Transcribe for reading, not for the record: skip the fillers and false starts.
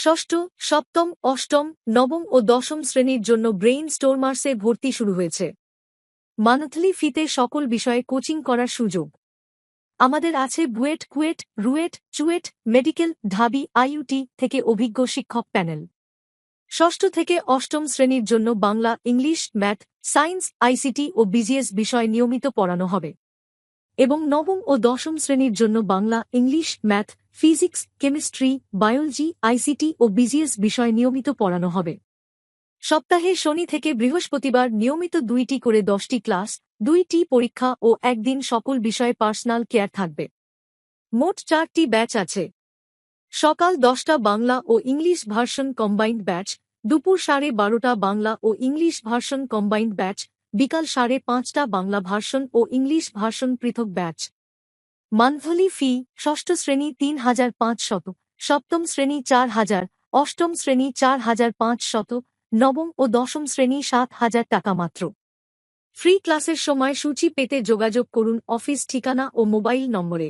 ষষ্ঠ, সপ্তম, অষ্টম, নবম ও দশম শ্রেণীর জন্য ব্রেইন স্টোরমার্সে ভর্তি শুরু হয়েছে। মান্থলি ফিতে সকল বিষয়ে কোচিং করার সুযোগ। আমাদের আছে বুয়েট, কুয়েট, রুয়েট, চুয়েট, মেডিকেল, ঢাবি, আইইউটি থেকে অভিজ্ঞ শিক্ষক প্যানেল। ষষ্ঠ থেকে অষ্টম শ্রেণীর জন্য Bangla, English, math, science, ICT ও বিজিএস বিষয় নিয়মিত পড়ানো হবে এবং নবম ও দশম শ্রেণীর জন্য Bangla, English, math, physics, chemistry, biology, ICT ও বিজিএস বিষয় নিয়মিত পড়ানো হবে। সপ্তাহে শনি থেকে বৃহস্পতিবার নিয়মিত 2টি করে 10টি ক্লাস, 2টি পরীক্ষা ও একদিন সকল বিষয়ে পার্সোনাল কেয়ার থাকবে। মোট 4টি ব্যাচ আছে। সকাল 10টা বাংলা ও ইংলিশ ভার্সন কম্বাইন্ড ব্যাচ, দুপুর 12:30 বাংলা ও ইংলিশ ভার্সন কম্বাইন্ড ব্যাচ, বিকাল 5:30 বাংলা ভার্সন ও ইংলিশ ভার্সন পৃথক ব্যাচ। মান্থলি ফি: ষষ্ঠ শ্রেণী 3,500, সপ্তম শ্রেণী 4,000, অষ্টম শ্রেণী 4,500, নবম ও দশম শ্রেণী 7,000 টাকা মাত্র। ফ্রি ক্লাসের সময় সূচি পেতে যোগাযোগ করুন অফিস ঠিকানা ও মোবাইল নম্বরে।